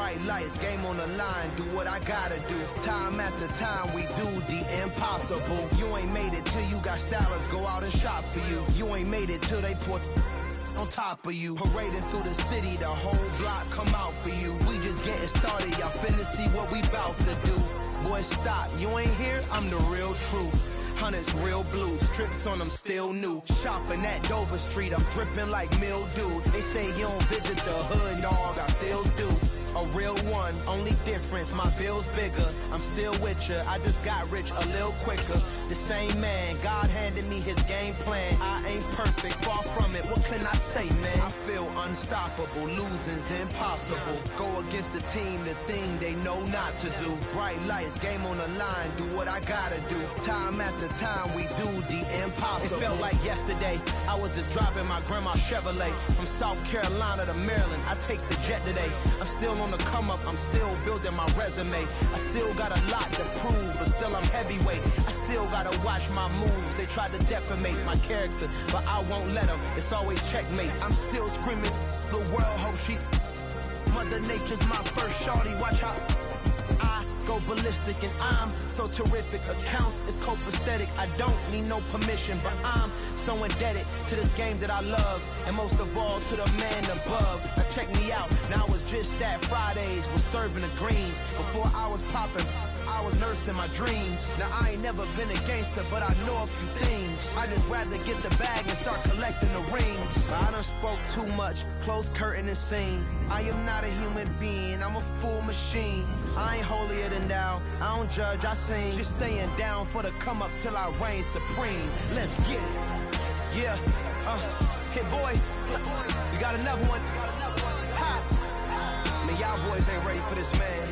Bright lights, game on the line, do what I gotta do. Time after time, we do the impossible. You ain't made it till you got stylers go out and shop for you. You ain't made it till they put on top of you. Parading through the city, the whole block come out for you. We just getting started, y'all finna see what we bout to do. Boy, stop, you ain't here, I'm the real truth. Hunters, real blues, strips on them still new. Shopping at Dover Street, I'm dripping like mildew. They say you don't visit the hood, dog, I still do. A real one, only difference, my bill's bigger. I'm still with ya, I just got rich a little quicker. The same man, God handed me his game plan. I ain't perfect, far from it, what can I say, man? I feel unstoppable, losing's impossible. Go against the team, the thing they know not to do. Bright lights, game on the line, do what I gotta do. Time after time, we do the impossible. It felt like yesterday, I was just driving my grandma's Chevrolet. From South Carolina to Maryland, I take the jet today. I'm still on the come up, I'm still building my resume. I still got a lot to prove, but still I'm heavyweight. I still gotta watch my moves. They tried to defamate my character, but I won't let them. It's always checkmate. I'm still screaming, the world hope she. Mother Nature's my first shorty, watch how I go ballistic, and I'm so terrific. Accounts is copacetic, I don't need no permission, but I'm so indebted to this game that I love, and most of all to the man above. Now check me out, now it's just that Fridays was serving the greens. Before I was popping, I was nursing my dreams. Now I ain't never been a gangster, but I know a few things. I just rather get the bag and start collecting the rings. But I done spoke too much, close curtain and scene. I am not a human being, I'm a full machine. I ain't holier than thou, I don't judge, I sing. Just staying down for the come up till I reign supreme. Let's get it. Yeah, hit boy, we got another one. Ha. Man, y'all boys ain't ready for this, man.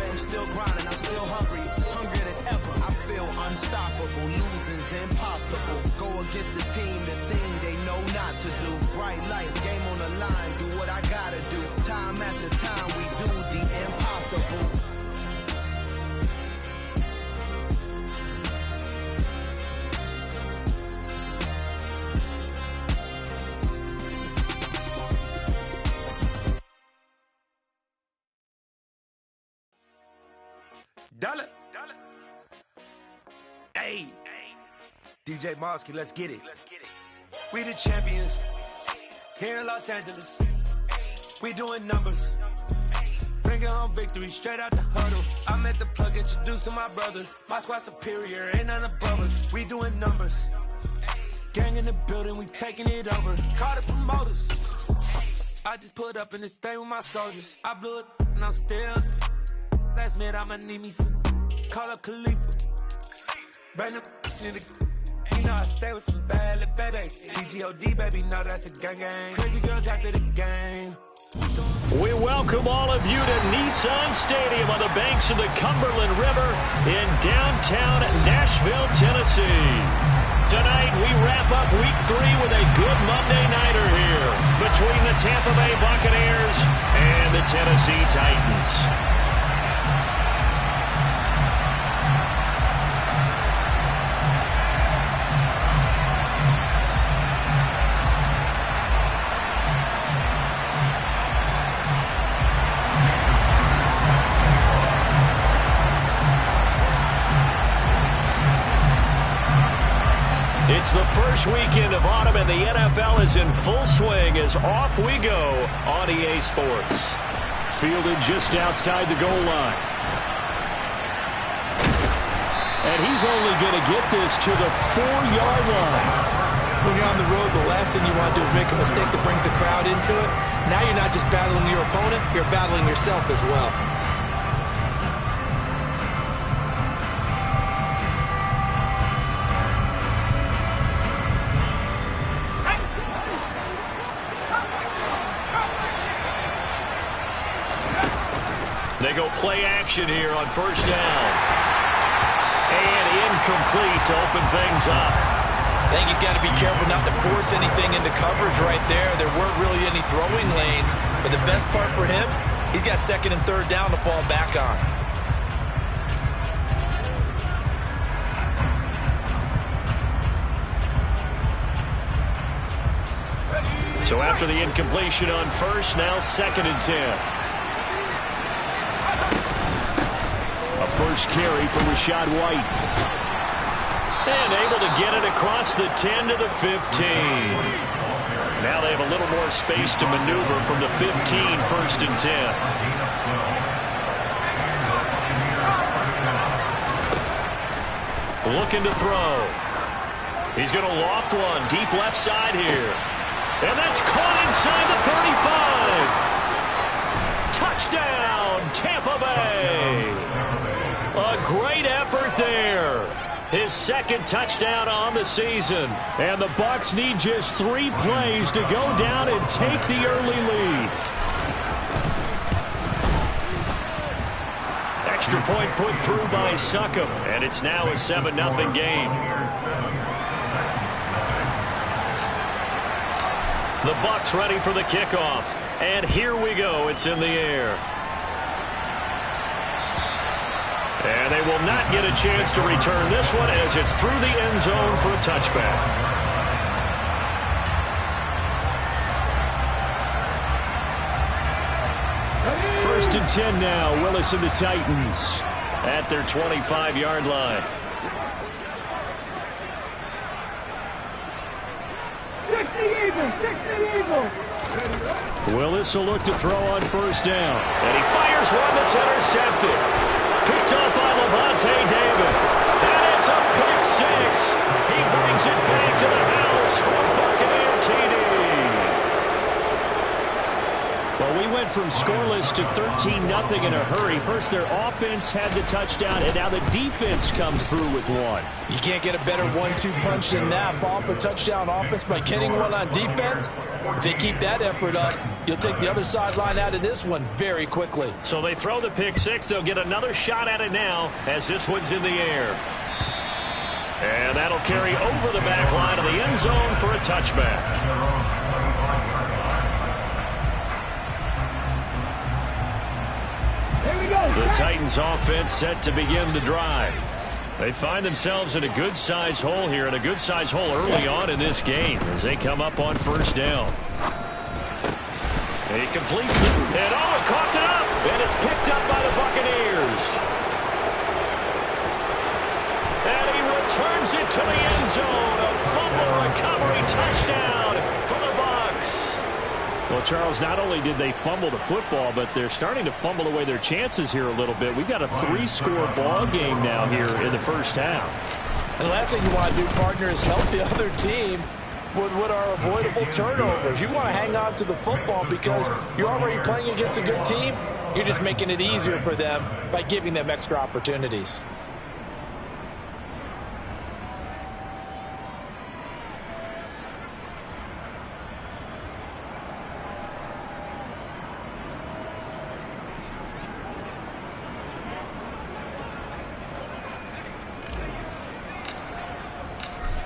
I'm still grinding, I'm still hungry, hungrier than ever. I feel unstoppable, losing's impossible. Go against the team, the thing they know not to do. Bright lights, game on the line, do what I gotta do. Time after time, we do the impossible. Dollar. Hey, DJ Mosky, let's get it. We the champions here in Los Angeles. We doing numbers. Bringing home victory straight out the huddle. I met the plug, introduced to my brother. My squad superior, ain't none above us. We doing numbers. Gang in the building, we taking it over. Call the promoters. I just put up in this thing with my soldiers. I blew it and I'm still. Last minute, I'ma need me some. Call up Khalifa. Bring the in the. You know I stay with some bad little baby. TGOD, baby, know that's a gang. Crazy girls after the game. We welcome all of you to Nissan Stadium on the banks of the Cumberland River in downtown Nashville, Tennessee. Tonight, we wrap up Week 3 with a good Monday nighter here between the Tampa Bay Buccaneers and the Tennessee Titans. It's the first weekend of autumn, and the NFL is in full swing as off we go on EA Sports. Fielded just outside the goal line. And he's only going to get this to the 4-yard line. When you're on the road, the last thing you want to do is make a mistake that brings the crowd into it. Now you're not just battling your opponent, you're battling yourself as well. They go play action here on first down. And incomplete to open things up. I think he's got to be careful not to force anything into coverage right there. There weren't really any throwing lanes. But the best part for him, he's got second and third down to fall back on. So after the incompletion on first, now second and 10. first carry for Rachaad White. And able to get it across the 10 to the 15. Now they have a little more space to maneuver from the 15, 1st and 10. Looking to throw. He's going to loft one deep left side here. And that's caught inside the 35. Touchdown, Tampa Bay. A great effort there. His second touchdown on the season. And the Bucs need just 3 plays to go down and take the early lead. Extra point put through by Succop. And it's now a 7-0 game. The Bucs ready for the kickoff. And here we go. It's in the air. And they will not get a chance to return this one as it's through the end zone for a touchback. First and 10 now. Willis and the Titans at their 25-yard line. Willis will look to throw on first down. And he fires one that's intercepted. Picked up by Levante David. And it's a pick 6. He brings it back to the house for a Buccaneer TD. Well, we went from scoreless to 13-0 in a hurry. First, their offense had the touchdown, and now the defense comes through with one. You can't get a better 1-2 punch than that. Follow up a touchdown offense by getting one on defense. If they keep that effort up, you'll take the other sideline out of this one very quickly. So they throw the pick 6. They'll get another shot at it now as this one's in the air. And that'll carry over the back line of the end zone for a touchback. The Titans offense set to begin the drive. They find themselves in a good-sized hole here, and a good-sized hole early on in this game as they come up on first down. He completes it, and caught it up, and it's picked up by the Buccaneers. And he returns it to the end zone. A fumble recovery touchdown for the Bucs. Well, Charles, not only did they fumble the football, but they're starting to fumble away their chances here a little bit. We've got a 3-score ball game now here in the first half. And the last thing you want to do, partner, is help the other team with what are avoidable turnovers. You want to hang on to the football because you're already playing against a good team. You're just making it easier for them by giving them extra opportunities.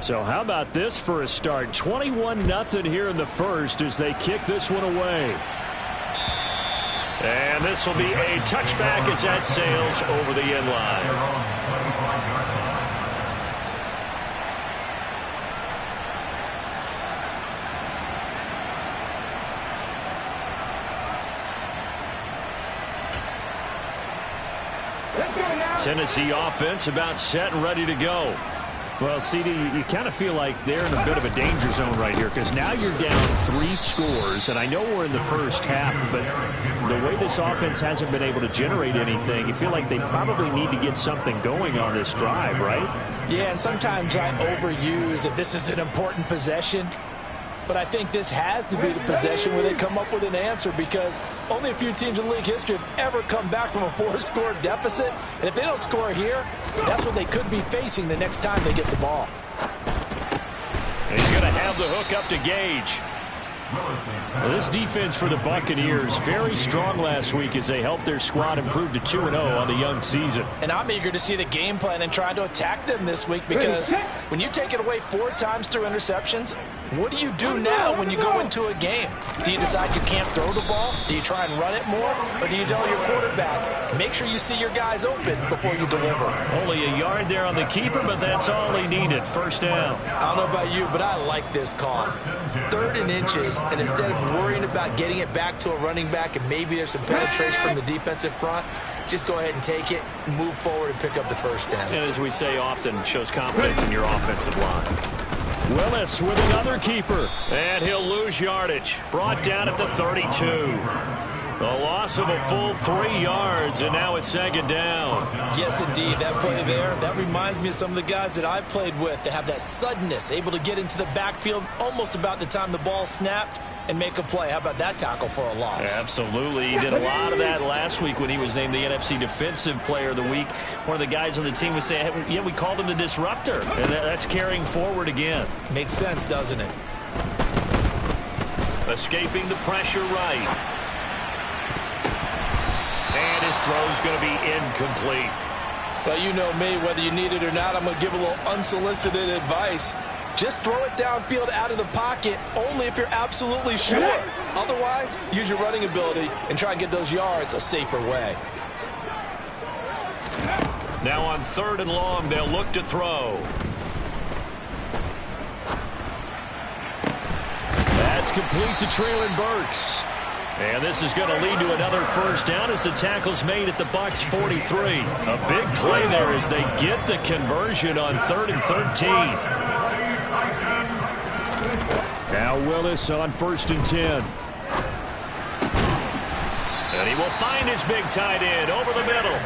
So how about this for a start? 21-0 here in the first as they kick this one away. And this will be a touchback as that sails over the end line. Tennessee offense about set and ready to go. Well, CD, you kind of feel like they're in a bit of a danger zone right here because now you're down 3 scores, and I know we're in the first half, but the way this offense hasn't been able to generate anything, you feel like they probably need to get something going on this drive, right? Yeah, and sometimes I overuse that this is an important possession, but I think this has to be the possession where they come up with an answer because only a few teams in league history have ever come back from a 4-score deficit. And if they don't score here, that's what they could be facing the next time they get the ball. And he's going to have the hook up to Gage. Well, this defense for the Buccaneers, very strong last week as they helped their squad improve to 2-0 on the young season. And I'm eager to see the game plan and try to attack them this week because when you take it away 4 times through interceptions, What do you do now when you go into a game? Do you decide you can't throw the ball? Do you try and run it more? Or do you tell your quarterback, make sure you see your guys open before you deliver? Only a yard there on the keeper, but that's all he needed. First down. I don't know about you, but I like this call. 3rd and inches, and instead of worrying about getting it back to a running back and maybe there's some penetration from the defensive front, just go ahead and take it, move forward, and pick up the first down. And as we say often, shows confidence in your offensive line. Willis with another keeper, and he'll lose yardage. Brought down at the 32. A loss of a full 3 yards, and now it's 2nd down. Yes, indeed. That play there, that reminds me of some of the guys that I played with that have that suddenness, able to get into the backfield almost about the time the ball snapped and make a play. How about that tackle for a loss? Absolutely. He did a lot of that last week when he was named the NFC Defensive Player of the Week. One of the guys on the team was saying, hey, yeah, we called him the disruptor. And that's carrying forward again. Makes sense, doesn't it? Escaping the pressure right. And his throw's going to be incomplete. Well, you know me, whether you need it or not, I'm going to give a little unsolicited advice. Just throw it downfield out of the pocket only if you're absolutely sure. Otherwise, use your running ability and try and get those yards a safer way. Now on 3rd and long, they'll look to throw. That's complete to Traylon Burks. And this is going to lead to another first down as the tackle's made at the BUCS 43. A big play there as they get the conversion on 3rd and 13. Now Willis on 1st and 10. And he will find his big tight end over the middle.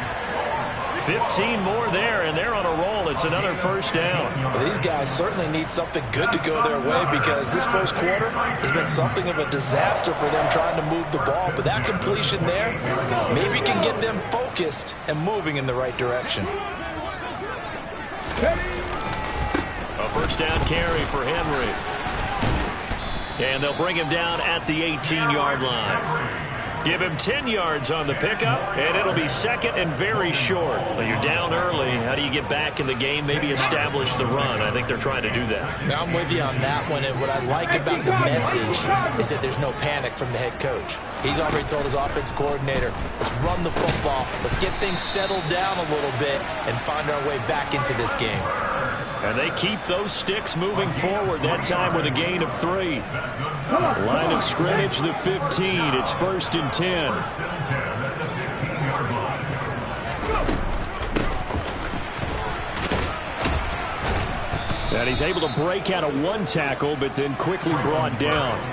15 more there, and they're on a roll. It's another first down. Well, these guys certainly need something good to go their way because this first quarter has been something of a disaster for them trying to move the ball. But that completion there maybe can get them focused and moving in the right direction. A first down carry for Henry. And they'll bring him down at the 18-yard line. Give him 10 yards on the pickup, and it'll be 2nd and very short. Well, you're down early. How do you get back in the game? Maybe establish the run. I think they're trying to do that. Now, I'm with you on that one, and what I like about the message is that there's no panic from the head coach. He's already told his offensive coordinator, let's run the football, let's get things settled down a little bit and find our way back into this game. And they keep those sticks moving forward, that time with a gain of 3. Line of scrimmage, the 15. It's 1st and 10. And he's able to break out of 1 tackle, but then quickly brought down.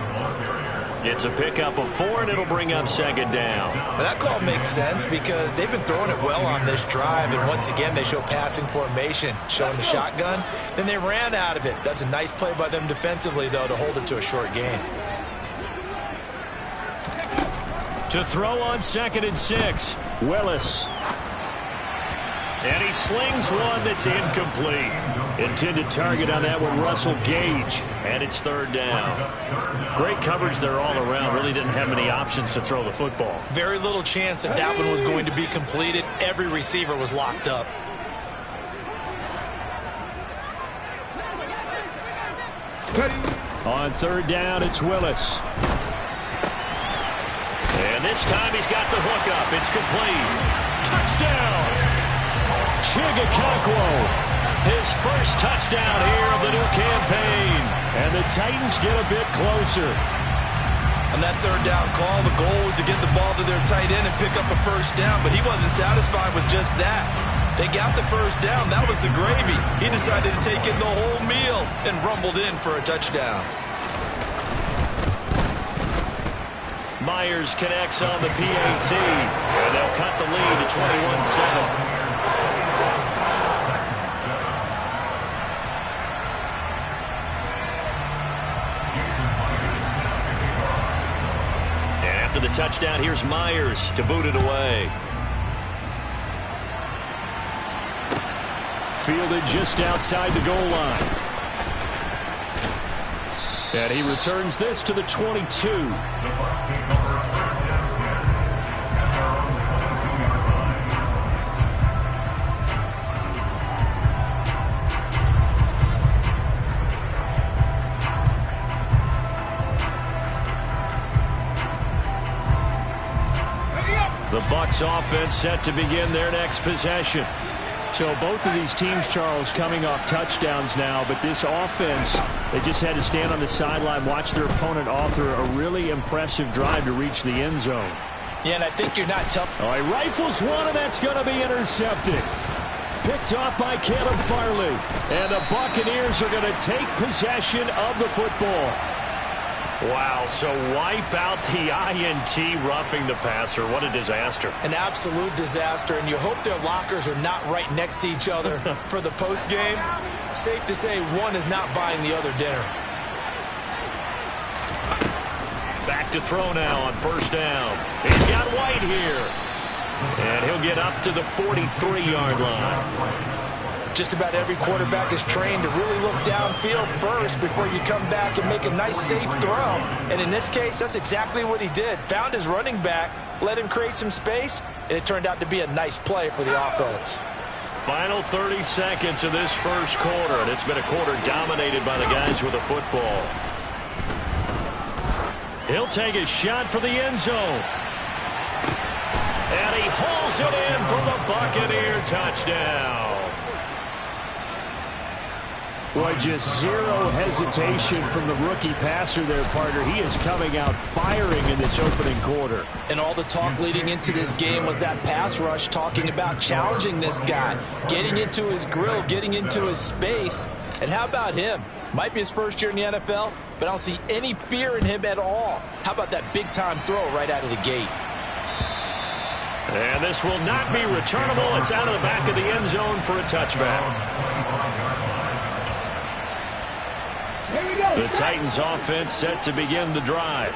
It's a pickup of 4, and it'll bring up 2nd down. But that call makes sense because they've been throwing it well on this drive, and once again they show passing formation, showing the shotgun. Then they ran out of it. That's a nice play by them defensively, though, to hold it to a short gain. To throw on 2nd and 6, Willis. And he slings one that's incomplete. Intended target on that one, Russell Gage. And it's 3rd down. Great coverage there all around. Really didn't have many options to throw the football. Very little chance that that one was going to be completed. Every receiver was locked up. On 3rd down, it's Willis. And this time he's got the hook up. It's complete. Touchdown! Chigakakwo. His first touchdown here of the new campaign. And the Titans get a bit closer. On that 3rd down call, the goal was to get the ball to their tight end and pick up a first down, but he wasn't satisfied with just that. They got the first down. That was the gravy. He decided to take in the whole meal and rumbled in for a touchdown. Myers connects on the PAT, and they'll cut the lead to 21-7. After the touchdown, here's Myers to boot it away. Fielded just outside the goal line. And he returns this to the 22. Bucs offense set to begin their next possession. So both of these teams, Charles, coming off touchdowns now, but this offense, they just had to stand on the sideline, watch their opponent author a really impressive drive to reach the end zone. Yeah, and I think you're not telling. Oh, he rifles one, and that's going to be intercepted. Picked off by Caleb Farley. And the Buccaneers are going to take possession of the football. Wow, so wipe out the INT, roughing the passer. What a disaster. An absolute disaster, and you hope their lockers are not right next to each other for the postgame. Safe to say one is not buying the other dinner. Back to throw now on first down. He's got White here. And he'll get up to the 43-yard line. Just about every quarterback is trained to really look downfield first before you come back and make a nice, safe throw. And in this case, that's exactly what he did. Found his running back, let him create some space, and it turned out to be a nice play for the offense. Final 30 seconds of this first quarter, and it's been a quarter dominated by the guys with the football. He'll take a shot for the end zone. And he hauls it in for the Buccaneer touchdown. Boy, just zero hesitation from the rookie passer there, partner. He is coming out firing in this opening quarter. And all the talk leading into this game was that pass rush, talking about challenging this guy, getting into his grill, getting into his space. And how about him? Might be his first year in the NFL, but I don't see any fear in him at all. How about that big-time throw right out of the gate? And this will not be returnable. It's out of the back of the end zone for a touchback. The Titans offense set to begin the drive.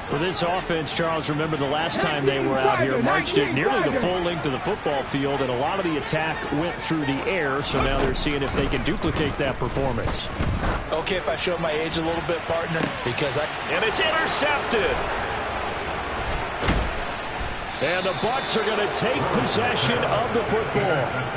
For this offense, Charles, remember the last time they were out here, marched it nearly the full length of the football field, and a lot of the attack went through the air, so now they're seeing if they can duplicate that performance. Okay, if I show my age a little bit, partner, because And it's intercepted. And the Bucs are going to take possession of the football.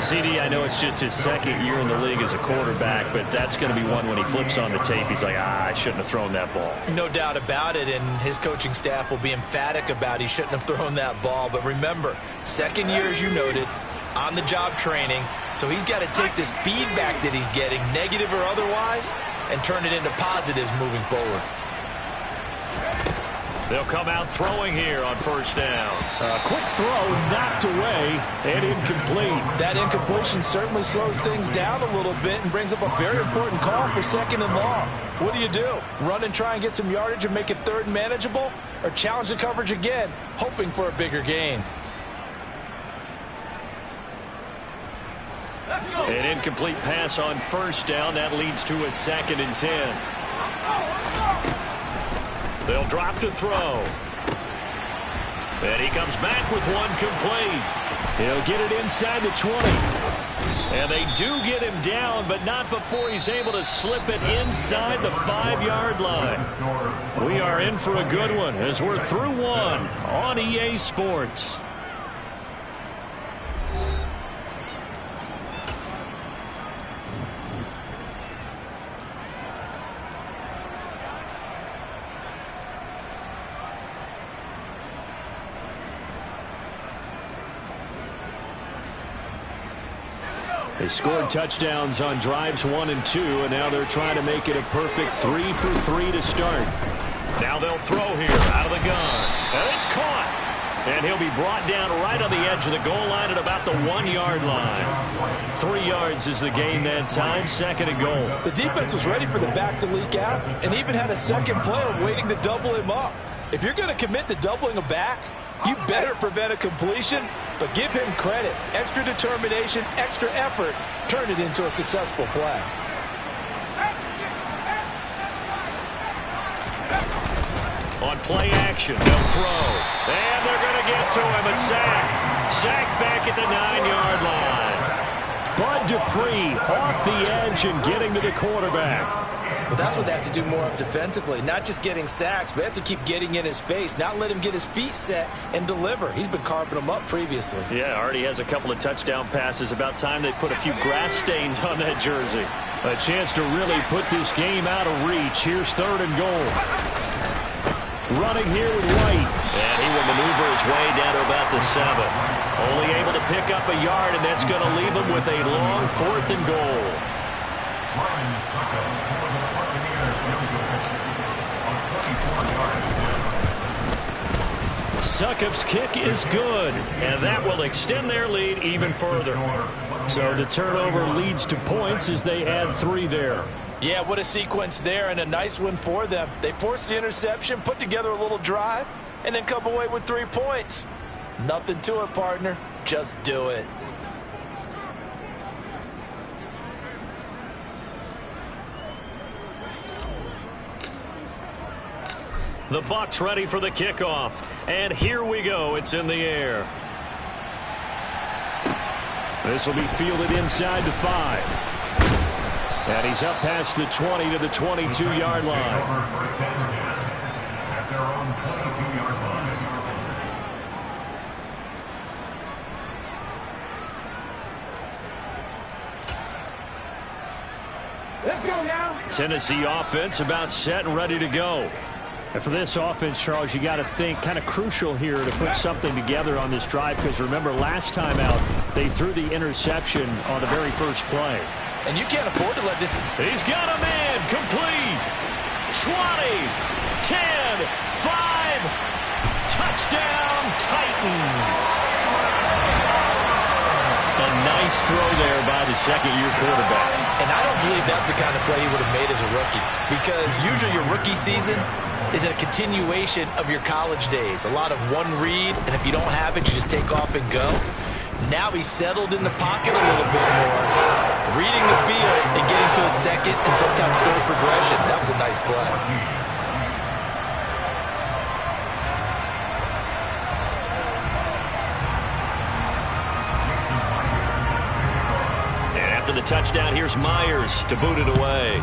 CD, I know it's just his second year in the league as a quarterback, but that's going to be one when he flips on the tape. He's like, I shouldn't have thrown that ball. No doubt about it, and his coaching staff will be emphatic about he shouldn't have thrown that ball. But remember, second year, as you noted, on-the-job training, so he's got to take this feedback that he's getting, negative or otherwise, and turn it into positives moving forward. They'll come out throwing here on first down. A quick throw knocked away and incomplete. That incompletion certainly slows things down a little bit and brings up a very important call for second and long. What do? Run and try and get some yardage and make it third and manageable, or challenge the coverage again, hoping for a bigger gain? An incomplete pass on first down. That leads to a 2nd and 10. They'll drop to throw. And he comes back with one complete. He'll get it inside the 20. And they do get him down, but not before he's able to slip it inside the 5-yard line. We are in for a good one as we're through one on EA Sports. They scored touchdowns on drives 1 and 2, and now they're trying to make it a perfect 3 for 3 to start. Now they'll throw here out of the gun. And it's caught. And he'll be brought down right on the edge of the goal line at about the 1-yard line. 3 yards is the gain that time, 2nd and goal. The defense was ready for the back to leak out and even had a second player waiting to double him up. If you're going to commit to doubling a back, you better prevent a completion, but give him credit. Extra determination, extra effort, turn it into a successful play. On play action, they'll throw. And they're going to get to him, a sack. Sack back at the 9-yard line. Bud Dupree off the edge and getting to the quarterback. Well, that's what they have to do more of defensively, not just getting sacks, but they have to keep getting in his face, not let him get his feet set and deliver. He's been carving them up previously. Yeah, already has a couple of touchdown passes. About time they put a few grass stains on that jersey. A chance to really put this game out of reach. Here's 3rd and goal. running here with White. And he will maneuver his way down to about the 7. Only able to pick up a yard, and that's going to leave him with a long 4th and goal. Succop's kick is good, and that will extend their lead even further. So the turnover leads to points as they add 3 there. Yeah, what a sequence there, and a nice one for them. They forced the interception, put together a little drive, and then come away with 3 points. Nothing to it, partner. Just do it. The BUCS ready for the kickoff. And here we go. It's in the air. This will be fielded inside the 5. And he's up past the 20 to the 22-yard line. Let's go now. Tennessee offense about set and ready to go. And for this offense, Charles, you got to think kind of crucial here to put something together on this drive, because remember last time out they threw the interception on the very first play. And you can't afford to let this. He's got a man complete. 20, 10, 5, touchdown Titans. A nice throw there by the second-year quarterback. And I don't believe that's the kind of play he would have made as a rookie, because usually your rookie season is a continuation of your college days. A lot of one read, and if you don't have it, you just take off and go. Now he's settled in the pocket a little bit more, reading the field and getting to a second and sometimes third progression. That was a nice play. And after the touchdown, here's Myers to boot it away.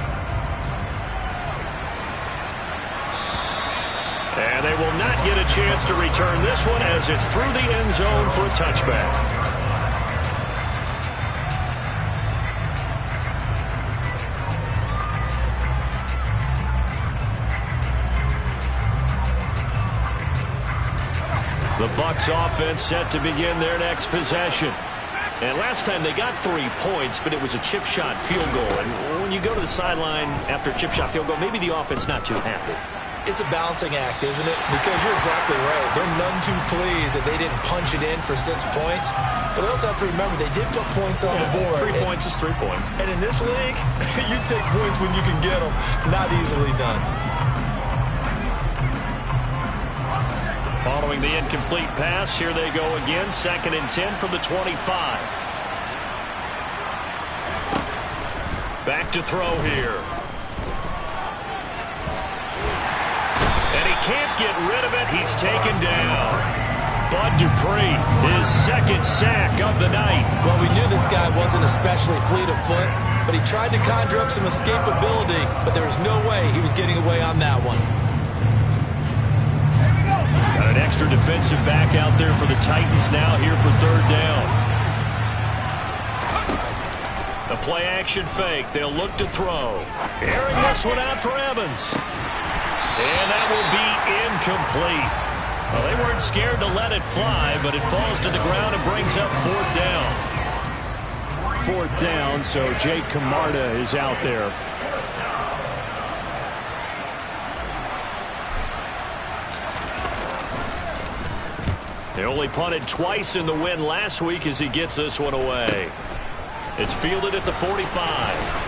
And they will not get a chance to return this one as it's through the end zone for a touchback. The BUCS offense set to begin their next possession. And last time they got 3 points, but it was a chip shot field goal. And when you go to the sideline after a chip shot field goal, maybe the offense not too happy. It's a balancing act, isn't it? Because you're exactly right. They're none too pleased that they didn't punch it in for 6 points. But I also have to remember they did put points on the board. 3 points is 3 points. And in this league, you take points when you can get them. Not easily done. Following the incomplete pass, here they go again. 2nd and 10 from the 25. Back to throw here. And he can't get rid of it. He's taken down. Bud Dupree, his 2nd sack of the night. Well, we knew this guy wasn't especially fleet of foot, but he tried to conjure up some escapability, but there was no way he was getting away on that one. Got an extra defensive back out there for the Titans now here for 3rd down. The play action fake. They'll look to throw. Airing this one out for Evans. And that will be incomplete. Well, they weren't scared to let it fly, but it falls to the ground and brings up 4th down. 4th down, so Jake Camarda is out there. They only punted twice in the win last week as he gets this one away. It's fielded at the 45.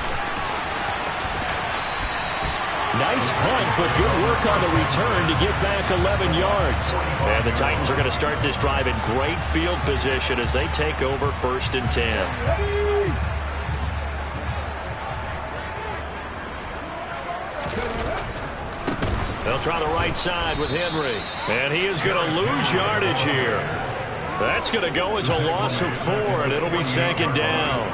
Nice punt, but good work on the return to get back 11 yards. And the Titans are going to start this drive in great field position as they take over 1st and 10. They'll try the right side with Henry. And he is going to lose yardage here. That's going to go as a loss of 4, and it'll be 2nd down.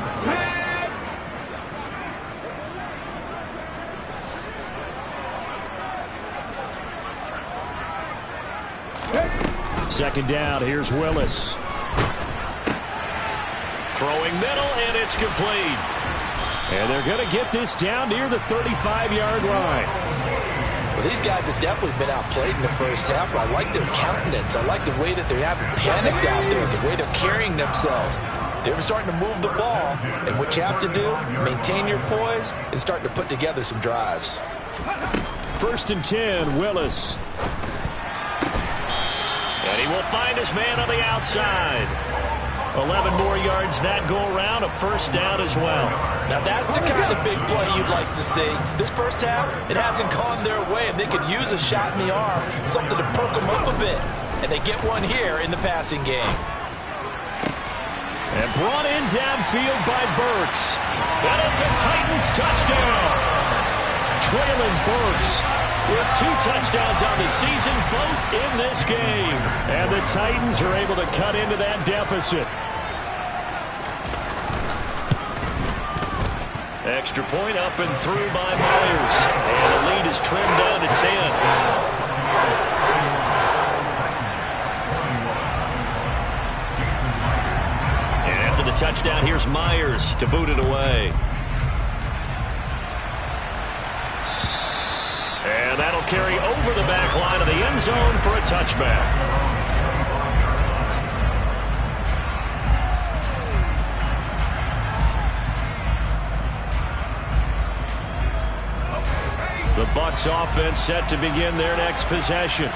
2nd down, here's Willis. Throwing middle, and it's complete. And they're going to get this down near the 35-yard line. Well, these guys have definitely been outplayed in the first half, but I like their countenance. I like the way that they haven't panicked out there, the way they're carrying themselves. They're starting to move the ball, and what you have to do, maintain your poise, and start to put together some drives. 1st and 10, Willis. And he will find his man on the outside. 11 more yards that go around, a 1st down as well. Now that's the kind of big play you'd like to see. This first half, it hasn't gone their way, and they could use a shot in the arm, something to perk them up a bit. And they get one here in the passing game. And brought in downfield by BUCS. And it's a Titans touchdown. Traylon BUCS with 2 touchdowns on the season, both in this game. And the Titans are able to cut into that deficit. Extra point up and through by Myers. And the lead is trimmed down to 10. The touchdown, here's Myers to boot it away. And that'll carry over the back line of the end zone for a touchback. The BUCS offense set to begin their next possession.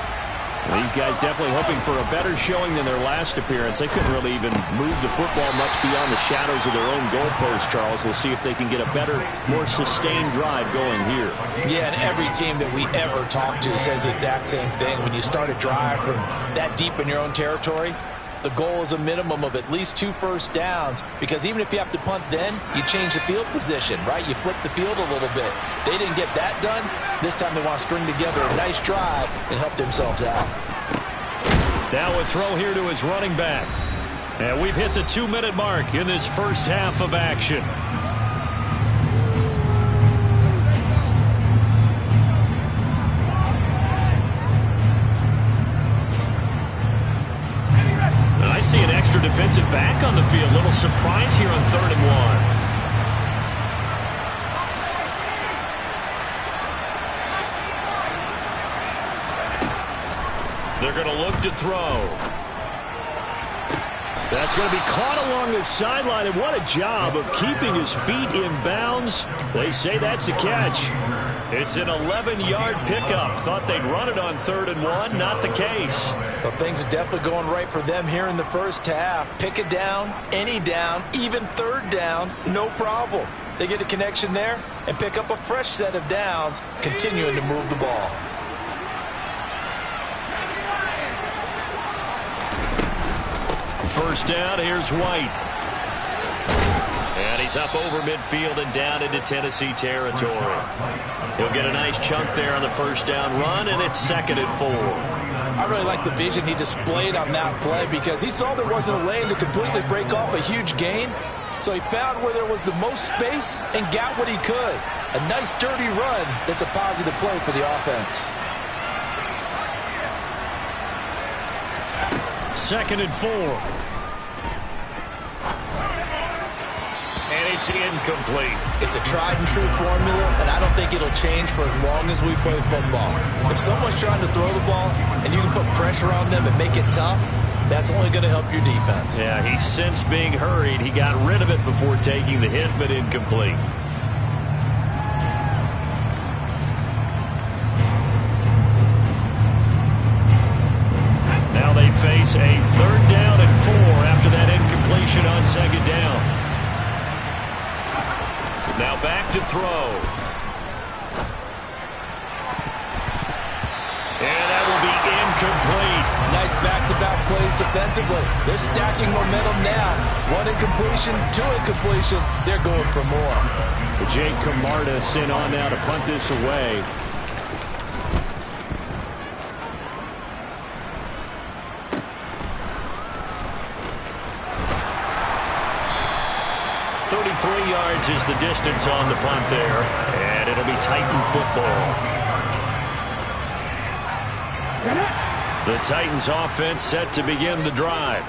These guys definitely hoping for a better showing than their last appearance. They couldn't really even move the football much beyond the shadows of their own goalpost, Charles. We'll see if they can get a better, more sustained drive going here. Yeah, and every team that we ever talk to says the exact same thing. When you start a drive from that deep in your own territory, the goal is a minimum of at least 2 first downs, because even if you have to punt then, you change the field position, right? You flip the field a little bit. They didn't get that done. This time they want to string together a nice drive and help themselves out. Now a throw here to his running back. And we've hit the 2-minute mark in this first half of action. I see an extra defensive back on the field. Little surprise here on 3rd and 1. They're going to look to throw. That's going to be caught along the sideline, and what a job of keeping his feet in bounds. They say that's a catch. It's an 11-yard pickup. Thought they'd run it on 3rd and 1. Not the case. Well, things are definitely going right for them here in the first half. Pick it down, any down, even 3rd down, no problem. They get a connection there and pick up a fresh set of downs, continuing to move the ball. First down, here's White. And he's up over midfield and down into Tennessee territory. He'll get a nice chunk there on the first down run, and it's 2nd and 4. I really like the vision he displayed on that play, because he saw there wasn't a lane to completely break off a huge gain. So he found where there was the most space and got what he could. A nice dirty run that's a positive play for the offense. 2nd and 4. And it's incomplete. It's a tried and true formula, and I don't think it'll change for as long as we play football. If someone's trying to throw the ball and you can put pressure on them and make it tough, that's only going to help your defense. Yeah, he's since being hurried. He got rid of it before taking the hit, but incomplete. Now they face a 3rd down and 4 after that incompletion on 2nd down. Now back to throw. And that will be incomplete. Nice back-to-back plays defensively. They're stacking momentum now. 1 incompletion, 2 incompletion. They're going for more. Jake Camarda sent on now to punt this away. Yards is the distance on the punt there, and it'll be Titan football. The Titans offense set to begin the drive.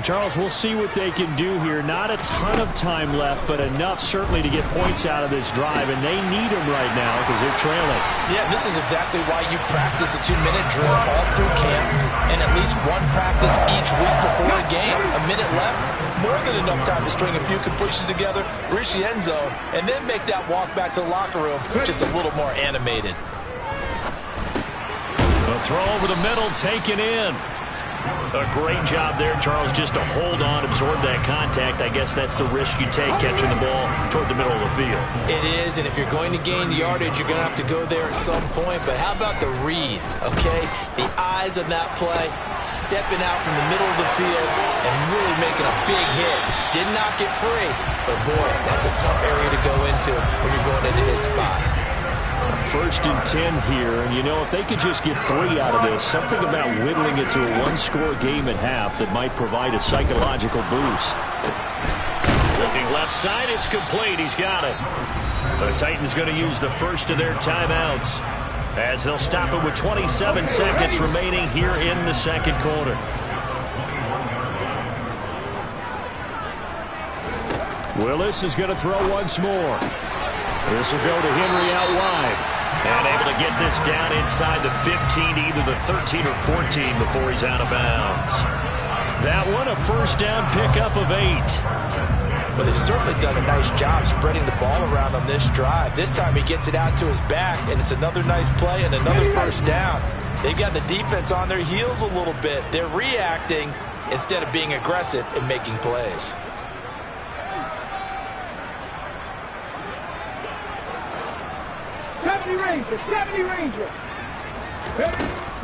Charles, we'll see what they can do here. Not a ton of time left, but enough certainly to get points out of this drive, and they need them right now because they're trailing. Yeah, this is exactly why you practice a 2-minute drill all through camp and at least one practice each week before a game. A minute left, more than enough time to string a few completions together, reach the end zone, and then make that walk back to the locker room just a little more animated. The throw over the middle, taken in. A great job there, Charles, just to hold on, absorb that contact. I guess that's the risk you take, catching the ball toward the middle of the field. It is, and if you're going to gain yardage, you're going to have to go there at some point. But how about the read, okay? The eyes on that play, stepping out from the middle of the field and really making a big hit. Did not get free, but boy, that's a tough area to go into when you're going into his spot. 1st and 10 here, and you know, if they could just get 3 out of this, something about whittling it to a one-score game at half that might provide a psychological boost. Looking left side, it's complete. He's got it. The Titans going to use the first of their timeouts as they'll stop it with 27 seconds remaining here in the second quarter. Willis is going to throw once more. This will go to Henry out wide. And able to get this down inside the 15, either the 13 or 14 before he's out of bounds. That one, a first down pickup of 8. Well, they've certainly done a nice job spreading the ball around on this drive. This time he gets it out to his back, and it's another nice play and another first down. They've got the defense on their heels a little bit. They're reacting instead of being aggressive and making plays.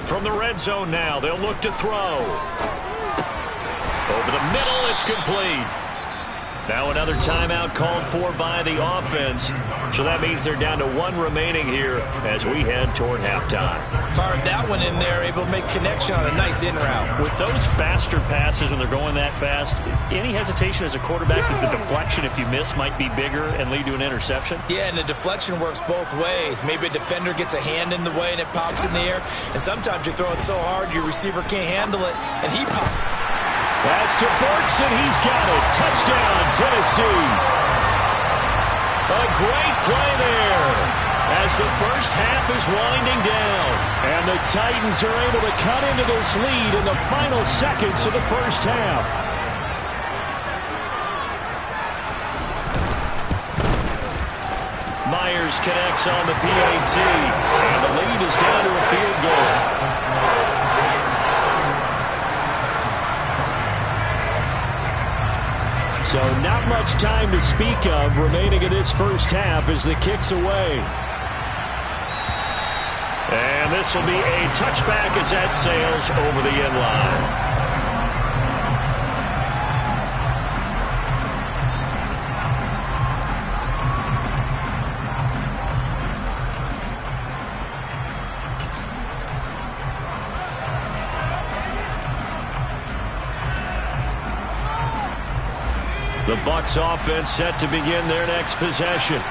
From the red zone now, they'll look to throw. Over the middle, it's complete. Now another timeout called for by the offense. So that means they're down to 1 remaining here as we head toward halftime. Fired that one in there, able to make connection on a nice in route. With those faster passes and they're going that fast, any hesitation as a quarterback that the deflection, if you miss, might be bigger and lead to an interception? Yeah, and the deflection works both ways. Maybe a defender gets a hand in the way and it pops in the air. And sometimes you throw it so hard your receiver can't handle it, and he pops. That's to Burks, and he's got it. Touchdown, Tennessee. A great play there as the first half is winding down. And the Titans are able to cut into this lead in the final seconds of the first half. Myers connects on the PAT, and the lead is down to a field goal. So not much time to speak of remaining in this first half as the kick's away. And this will be a touchback as that sails over the end line. The BUCS offense set to begin their next possession.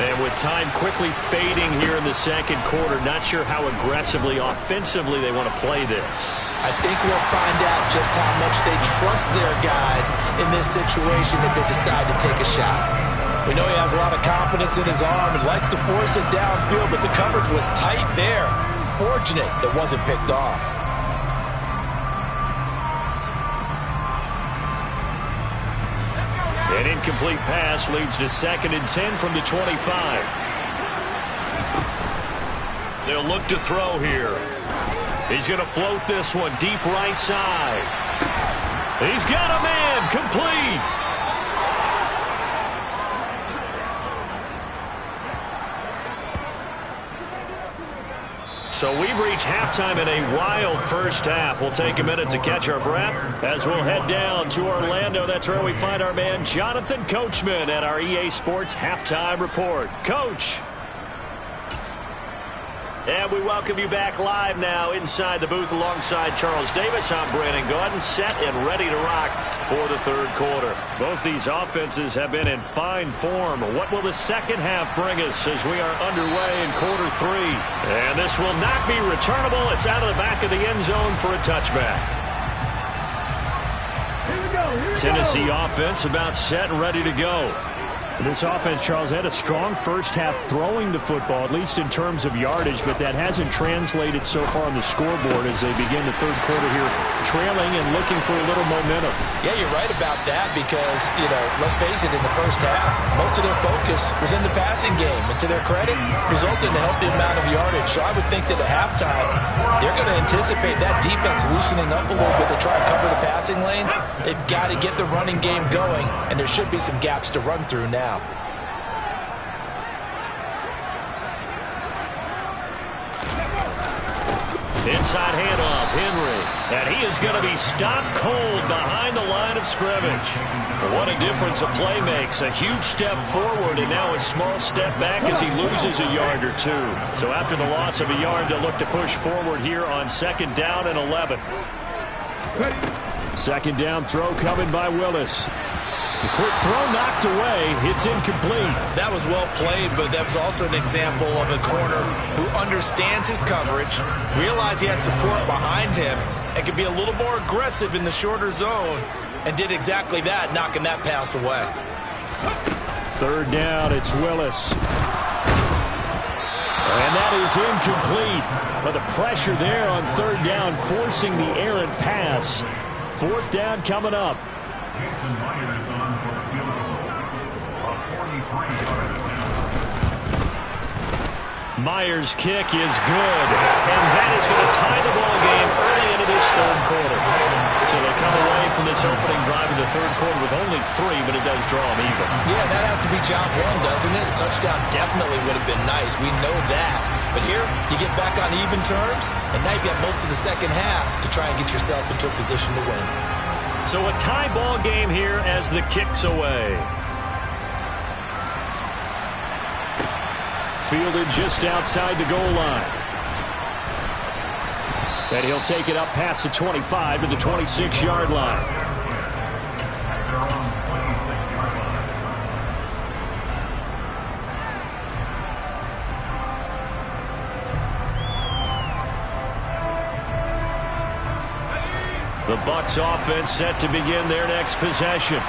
And with time quickly fading here in the second quarter, not sure how aggressively, offensively they want to play this. I think we'll find out just how much they trust their guys in this situation if they decide to take a shot. We know he has a lot of confidence in his arm and likes to force it downfield, but the coverage was tight there. Fortunate it wasn't picked off. An incomplete pass leads to 2nd and 10 from the 25. They'll look to throw here. He's going to float this one deep right side. He's got a man, complete. So we've reached halftime in a wild first half. We'll take a minute to catch our breath as we'll head down to Orlando. That's where we find our man Jonathan Coachman at our EA Sports Halftime Report. Coach. And we welcome you back live now inside the booth alongside Charles Davis. I'm Brandon Gordon, set and ready to rock for the third quarter. Both these offenses have been in fine form. What will the second half bring us as we are underway in quarter 3? And this will not be returnable. It's out of the back of the end zone for a touchback. Tennessee offense about set and ready to go. This offense, Charles, had a strong first half throwing the football, at least in terms of yardage, but that hasn't translated so far on the scoreboard as they begin the third quarter here, trailing and looking for a little momentum. Yeah, you're right about that because, let's face it, in the first half, most of their focus was in the passing game. And to their credit, resulted in a healthy amount of yardage. So I would think that at halftime, they're going to anticipate that defense loosening up a little bit to try and cover the passing lanes. They've got to get the running game going, and there should be some gaps to run through now. Inside handoff, Henry. And he is going to be stopped cold behind the line of scrimmage. What a difference a play makes. A huge step forward and now a small step back as he loses a yard or two. So after the loss of a yard, they'll look to push forward here on 2nd down and 11. Second down throw coming by Willis. The quick throw knocked away. It's incomplete. That was well played, but that was also an example of a corner who understands his coverage, realized he had support behind him, and could be a little more aggressive in the shorter zone, and did exactly that, knocking that pass away. 3rd down, it's Willis. And that is incomplete. But the pressure there on 3rd down, forcing the errant pass. 4th down coming up. Myers' kick is good, and that is going to tie the ball game early into this 3rd quarter. So they come away from this opening drive in the 3rd quarter with only 3, but it does draw them even. Yeah, that has to be job one, doesn't it? A touchdown definitely would have been nice. We know that. But here, you get back on even terms, and now you've got most of the second half to try and get yourself into a position to win. So a tie ball game here as the kick's away. Fielded just outside the goal line. And he'll take it up past the 25 to the 26-yard line. The BUCS offense set to begin their next possession.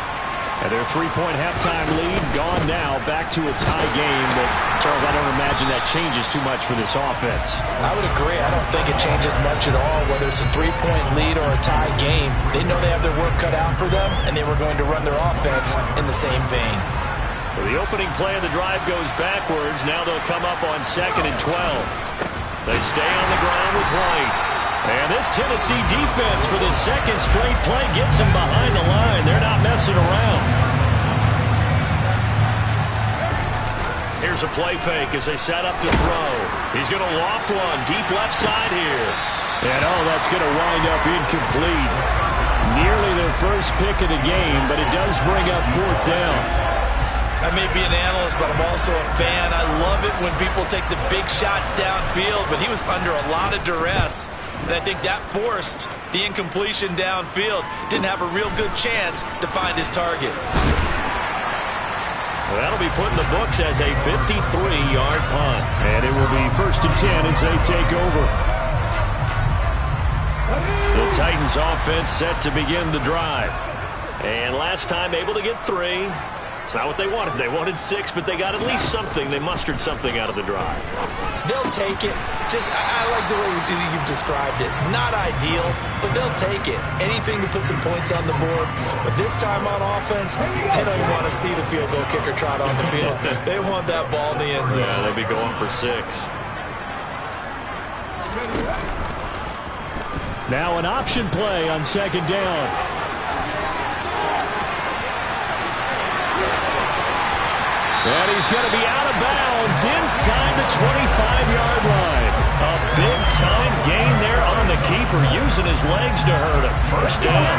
And their 3-point halftime lead gone now, back to a tie game. But, Charles, I don't imagine that changes too much for this offense. I would agree. I don't think it changes much at all, whether it's a 3-point lead or a tie game. They know they have their work cut out for them, and they were going to run their offense in the same vein. So the opening play of the drive goes backwards. Now they'll come up on 2nd and 12. They stay on the ground with White. And this Tennessee defense for the 2nd straight play gets them behind the line. They're not messing around. Here's a play fake as they set up to throw. He's going to loft one deep left side here. And, that's going to wind up incomplete. Nearly their first pick of the game, but it does bring up 4th down. I may be an analyst, but I'm also a fan. I love it when people take the big shots downfield, but he was under a lot of duress. And I think that forced the incompletion downfield. Didn't have a real good chance to find his target. Well, that'll be put in the books as a 53-yard punt. And it will be 1st and 10 as they take over. The Titans offense set to begin the drive. And last time able to get 3. It's not what they wanted. They wanted 6, but they got at least something. They mustered something out of the drive. They'll take it. I like the way you've described it. Not ideal, but they'll take it. Anything to put some points on the board. But this time on offense, they don't even want to see the field goal kicker trot on the field. They want that ball in the end zone. Yeah, they'll be going for 6. Now an option play on 2nd down. And he's going to be out of bounds inside the 25-yard line. A big-time gain there on the keeper, using his legs to hurt him. 1st down.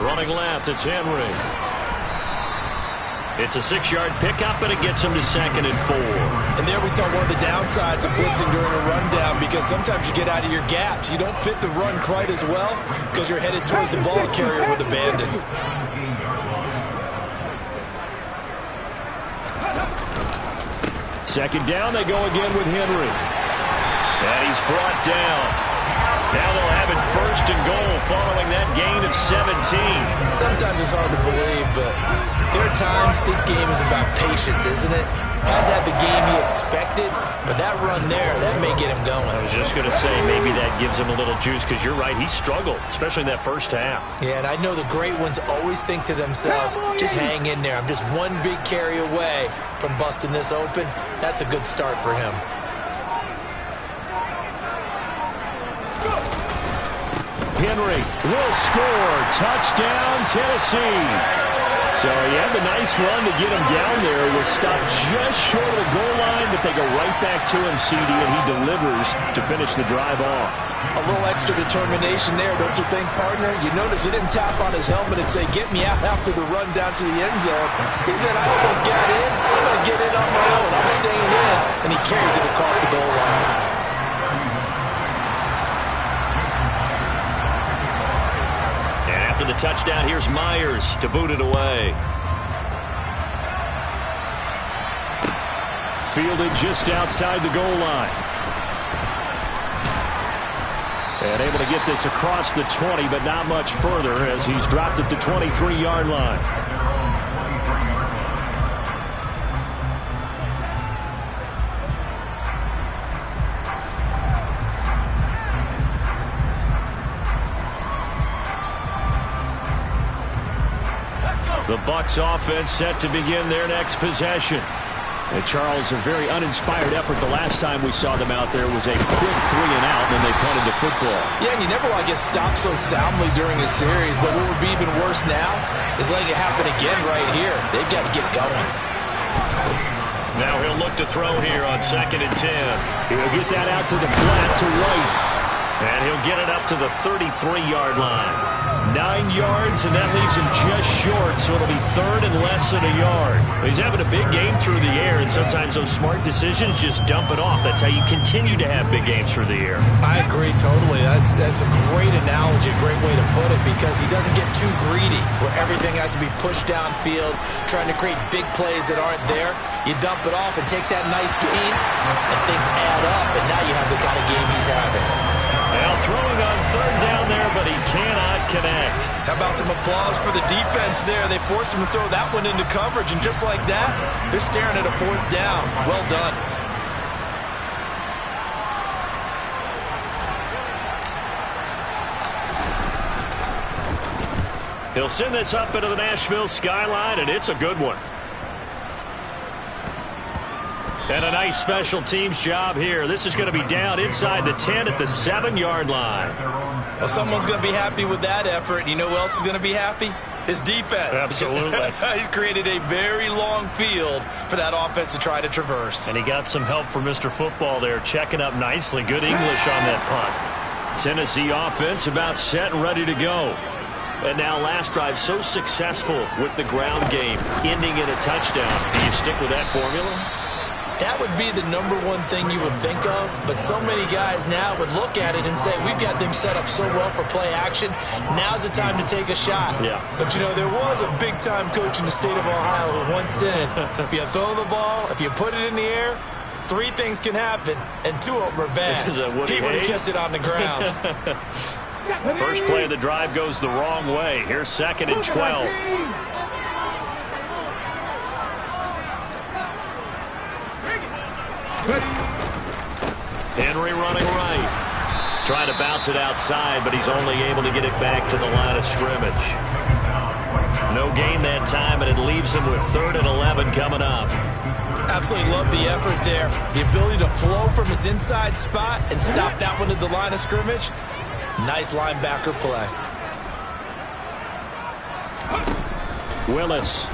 Running left, it's Henry. It's a 6-yard pickup, and it gets him to 2nd and 4. And there we saw one of the downsides of blitzing during a rundown, because sometimes you get out of your gaps. You don't fit the run quite as well because you're headed towards the ball carrier with abandon. Second down, they go again with Henry. And he's brought down. Now they'll have it first and goal following that gain of 17. Sometimes it's hard to believe, but there are times this game is about patience, isn't it? Hasn't had the game he expected, but that run there, that may get him going. I was just going to say, maybe that gives him a little juice, because you're right, he struggled, especially in that first half. Yeah, and I know the great ones always think to themselves, just hang in there. I'm just one big carry away from busting this open. That's a good start for him. Henry will score. Touchdown, Tennessee. So he had the nice run to get him down there. Was stopped just short of the goal line, but they go right back to him, CD, and he delivers to finish the drive off. A little extra determination there, don't you think, partner? You notice he didn't tap on his helmet and say, get me out after the run down to the end zone. He said, I almost got in. I'm going to get in on my own. I'm staying in. And he carries it across the goal line. The touchdown, here's Myers to boot it away. Fielded just outside the goal line. And able to get this across the 20, but not much further as he's dropped it to 23-yard line. The BUCS offense set to begin their next possession. And Charles, a very uninspired effort the last time we saw them out there was a quick 3-and-out when they punted the football. Yeah, and you never want to get stopped so soundly during a series, but what would be even worse now is letting it happen again right here. They've got to get going. Now he'll look to throw here on 2nd and 10. He'll get that out to the flat to right. And he'll get it up to the 33-yard line. 9 yards, and that leaves him just short, so it'll be 3rd and less than a yard. He's having a big game through the air, and sometimes those smart decisions just dump it off. That's how you continue to have big games through the air. I agree totally. That's a great analogy, a great way to put it, because he doesn't get too greedy where everything has to be pushed downfield, trying to create big plays that aren't there. You dump it off and take that nice gain, and things add up, and now you have the kind of game he's having. Now throwing on 3rd down there, but he cannot connect. How about some applause for the defense there? They forced him to throw that one into coverage, and just like that, they're staring at a 4th down. Well done. He'll send this up into the Nashville skyline, and it's a good one. And a nice special teams job here. This is going to be down inside the 10 at the 7-yard line. Well, someone's going to be happy with that effort. You know who else is going to be happy? His defense. Absolutely. He's created a very long field for that offense to try to traverse. And he got some help from Mr. Football there, checking up nicely. Good English on that punt. Tennessee offense about set and ready to go. And now last drive so successful with the ground game, ending in a touchdown. Do you stick with that formula? That would be the number one thing you would think of, but so many guys now would look at it and say, we've got them set up so well for play action, now's the time to take a shot. Yeah. But, you know, there was a big-time coach in the state of Ohio who once said, if you throw the ball, if you put it in the air, 3 things can happen, and 2 of them are bad. He would have kept it on the ground. First play of the drive goes the wrong way. Here's 2nd and 12. Henry running right. Trying to bounce it outside, but he's only able to get it back to the line of scrimmage. No gain that time, and it leaves him with 3rd and 11 coming up. Absolutely love the effort there. The ability to flow from his inside spot and stop that one at the line of scrimmage. Nice linebacker play. Willis.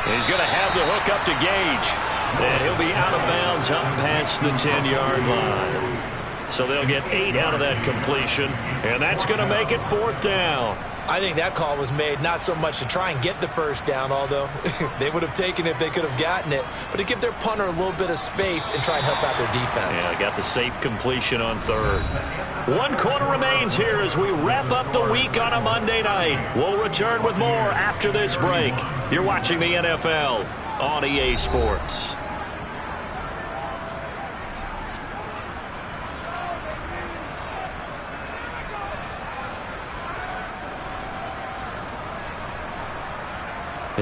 He's going to have the hook up to Gage. And he'll be out of bounds up past the 10-yard line. So they'll get 8 out of that completion. And that's going to make it 4th down. I think that call was made not so much to try and get the first down, although they would have taken it if they could have gotten it, but to give their punter a little bit of space and try and help out their defense. Yeah, got the safe completion on 3rd. 1 quarter remains here as we wrap up the week on a Monday night. We'll return with more after this break. You're watching the NFL on EA Sports.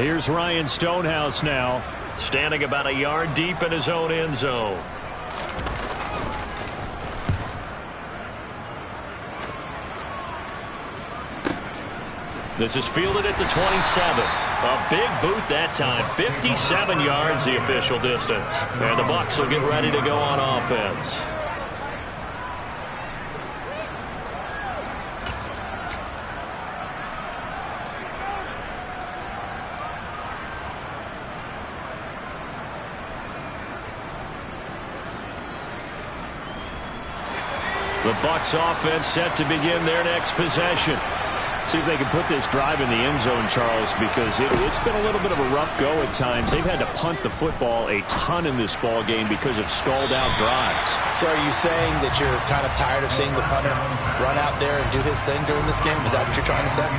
Here's Ryan Stonehouse now, standing about a yard deep in his own end zone. This is fielded at the 27. A big boot that time. 57 yards the official distance. And the Bucs will get ready to go on offense. The Bucs offense set to begin their next possession. See if they can put this drive in the end zone, Charles, because it's been a little bit of a rough go at times. They've had to punt the football a ton in this ball game because of stalled-out drives. So are you saying that you're kind of tired of seeing the punter run out there and do his thing during this game? Is that what you're trying to say?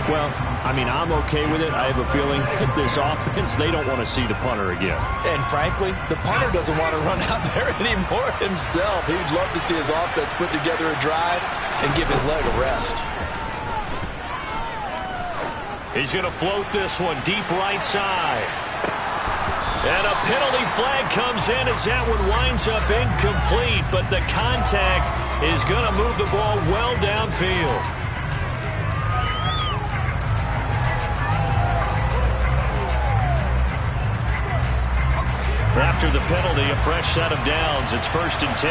Well, I mean, I'm okay with it. I have a feeling that this offense, they don't want to see the punter again. And frankly, the punter doesn't want to run out there anymore himself. He'd love to see his offense put together a drive and give his leg a rest. He's going to float this one deep right side. And a penalty flag comes in as that one winds up incomplete, but the contact is going to move the ball well downfield. After the penalty, a fresh set of downs. It's 1st and 10.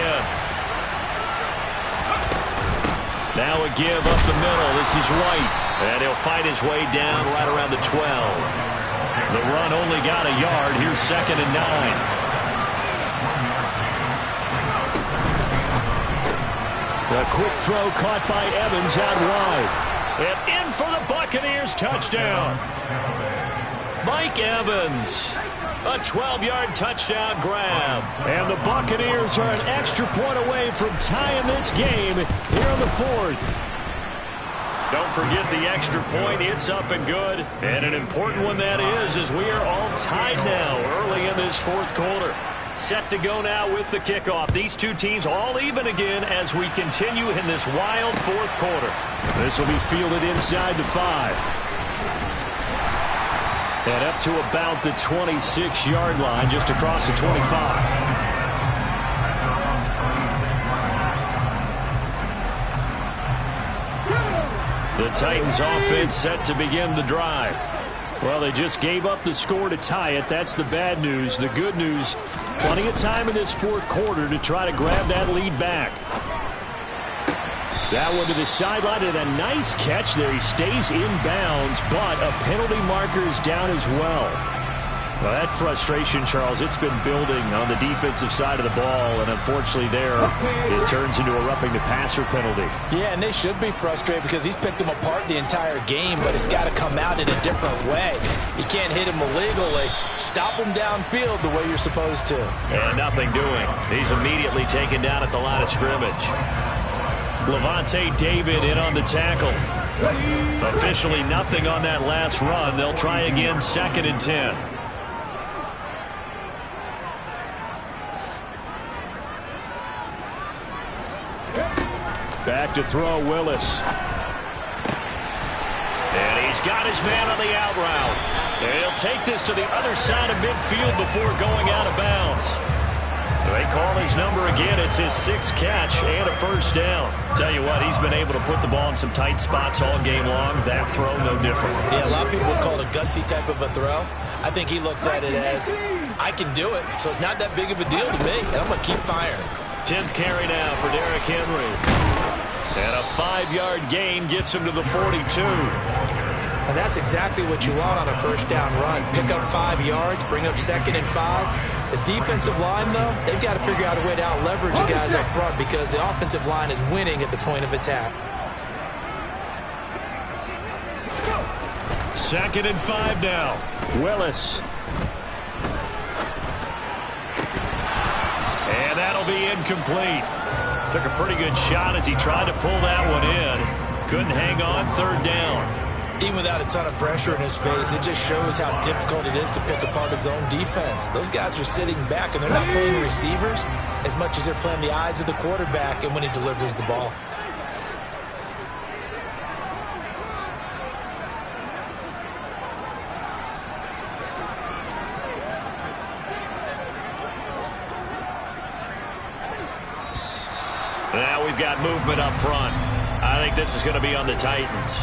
Now a give up the middle. This is White. And he'll fight his way down right around the 12. The run only got a yard. Here's 2nd and 9. A quick throw caught by Evans out wide. And in for the Buccaneers touchdown. Mike Evans. A 12-yard touchdown grab. And the Buccaneers are an extra point away from tying this game here in the 4th. Don't forget the extra point. It's up and good. And an important one that is, as we are all tied now early in this 4th quarter. Set to go now with the kickoff. These two teams all even again as we continue in this wild 4th quarter. This will be fielded inside the 5. And up to about the 26-yard line, just across the 25. The Titans offense set to begin the drive. Well, they just gave up the score to tie it. That's the bad news. The good news, plenty of time in this 4th quarter to try to grab that lead back. That one to the sideline and a nice catch there. He stays in bounds, but a penalty marker is down as well. Well, that frustration, Charles, it's been building on the defensive side of the ball, and unfortunately there, it turns into a roughing the passer penalty. Yeah, and they should be frustrated because he's picked them apart the entire game, but it's got to come out in a different way. You can't hit him illegally. Stop him downfield the way you're supposed to. And nothing doing. He's immediately taken down at the line of scrimmage. Levante David in on the tackle. Officially nothing on that last run. They'll try again 2nd and 10. Back to throw, Willis. And he's got his man on the out route. And he'll take this to the other side of midfield before going out of bounds. They call his number again. It's his 6th catch and a 1st down. Tell you what, he's been able to put the ball in some tight spots all game long. That throw, no different. Yeah, a lot of people would call it a gutsy type of a throw. I think he looks at it as, I can do it, so it's not that big of a deal to me, and I'm going to keep firing. 10th carry now for Derrick Henry. And a 5-yard gain gets him to the 42. And that's exactly what you want on a 1st down run. Pick up 5 yards, bring up 2nd and 5. The defensive line, though, they've got to figure out a way to out-leverage the guys up front because the offensive line is winning at the point of attack. 2nd and 5 now. Willis. And that'll be incomplete. Took a pretty good shot as he tried to pull that one in. Couldn't hang on. 3rd down. Even without a ton of pressure in his face, it just shows how difficult it is to pick apart his own defense. Those guys are sitting back, and they're not playing receivers as much as they're playing the eyes of the quarterback and when he delivers the ball. we've got movement up front. I think this is going to be on the Titans.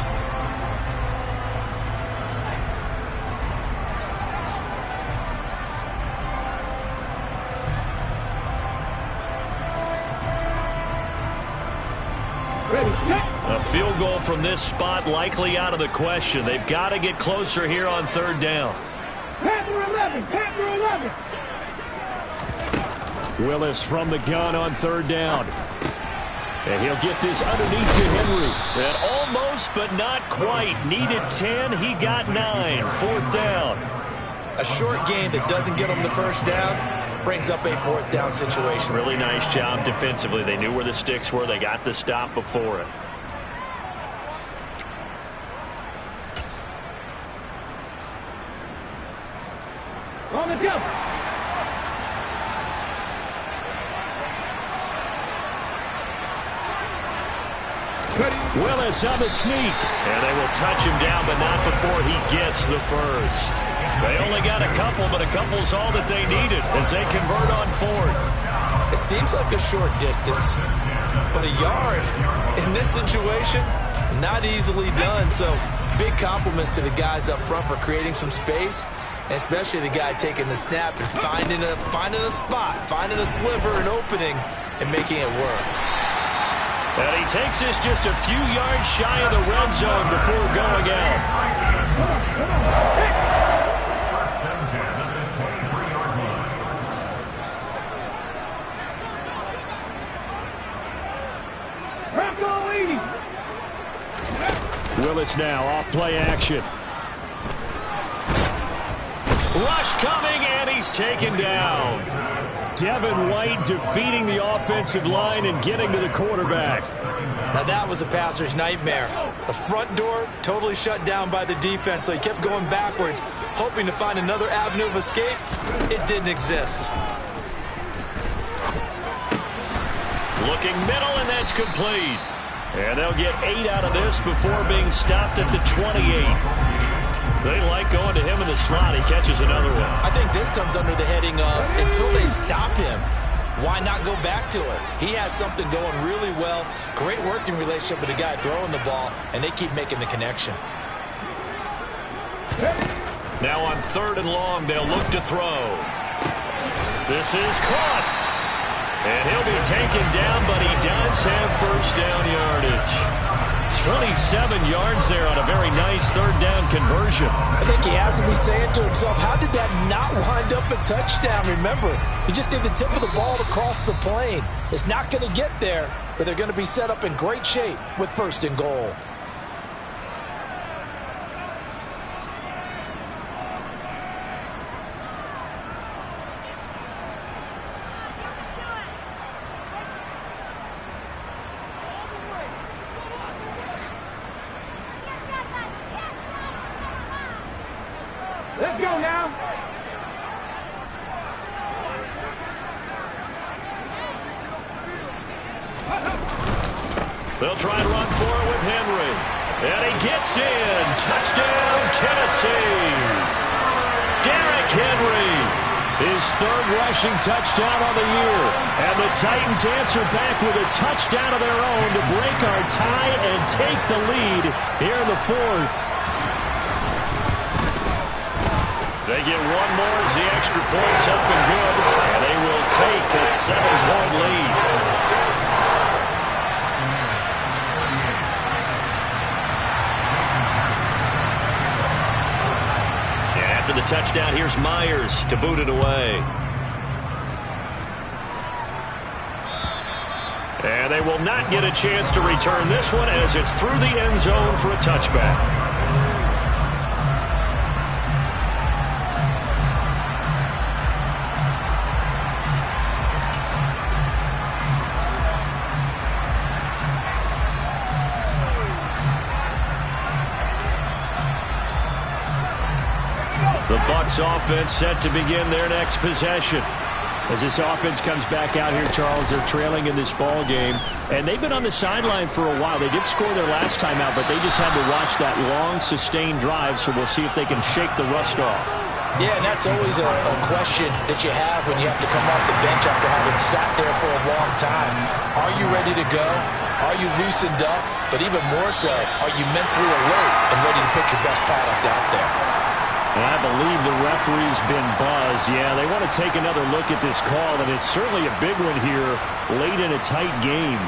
A field goal from this spot likely out of the question. They've got to get closer here on third down. Panther 11, Panther 11. Willis from the gun on third down. And he'll get this underneath to Henry. And almost, but not quite. Needed 10, he got 9. Fourth down. A short gain that doesn't get him the first down brings up a fourth down situation. Really nice job defensively. They knew where the sticks were. They got the stop before it. On the go. Willis on the sneak. And they will touch him down, but not before he gets the first. They only got a couple, but a couple's all that they needed as they convert on fourth. It seems like a short distance, but a yard in this situation, not easily done. So big compliments to the guys up front for creating some space, and especially the guy taking the snap and finding a spot, finding a sliver, an opening, and making it work. And he takes this just a few yards shy of the red zone before going out. Willis now off play action. Rush coming, and he's taken down. Devin White defeating the offensive line and getting to the quarterback. Now that was a passer's nightmare. The front door totally shut down by the defense, so he kept going backwards, hoping to find another avenue of escape. It didn't exist. Looking middle, and that's complete. And they'll get 8 out of this before being stopped at the 28. They like going to him in the slot. He catches another one. I think this comes under the heading of until they stop him, why not go back to it? He has something going really well. Great working relationship with the guy throwing the ball, and they keep making the connection. Now on third and long, they'll look to throw. This is caught. And he'll be taken down, but he does have first down yardage. 27 yards there on a very nice third down conversion. I think he has to be saying to himself, how did that not wind up a touchdown? Remember, he just did the tip of the ball across the plane. It's not going to get there, but they're going to be set up in great shape with first and goal. Let's go now. They'll try and run for it with Henry. And he gets in. Touchdown, Tennessee. Derrick Henry. His third rushing touchdown on the year. And the Titans answer back with a touchdown of their own to break our tie and take the lead here in the fourth. They get one more as the extra points have been good, and they will take a 7-point lead. And after the touchdown, here's Myers to boot it away. And they will not get a chance to return this one as it's through the end zone for a touchback. The BUCS offense set to begin their next possession. As this offense comes back out here, Charles, they're trailing in this ball game. And they've been on the sideline for a while. They did score their last time out, but they just had to watch that long, sustained drive, so we'll see if they can shake the rust off. Yeah, and that's always a question that you have when you have to come off the bench after having sat there for a long time. Are you ready to go? Are you loosened up? But even more so, are you mentally alert and ready to put your best product out there? And I believe the referee's been buzzed. Yeah, they want to take another look at this call, and it's certainly a big one here late in a tight game.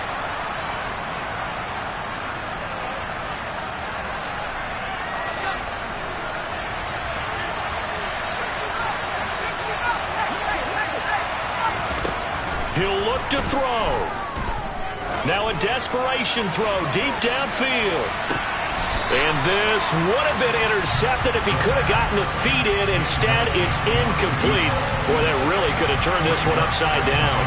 He'll look to throw. Now a desperation throw deep downfield. And this would have been intercepted if he could have gotten the feet in. Instead, it's incomplete. Boy, that really could have turned this one upside down.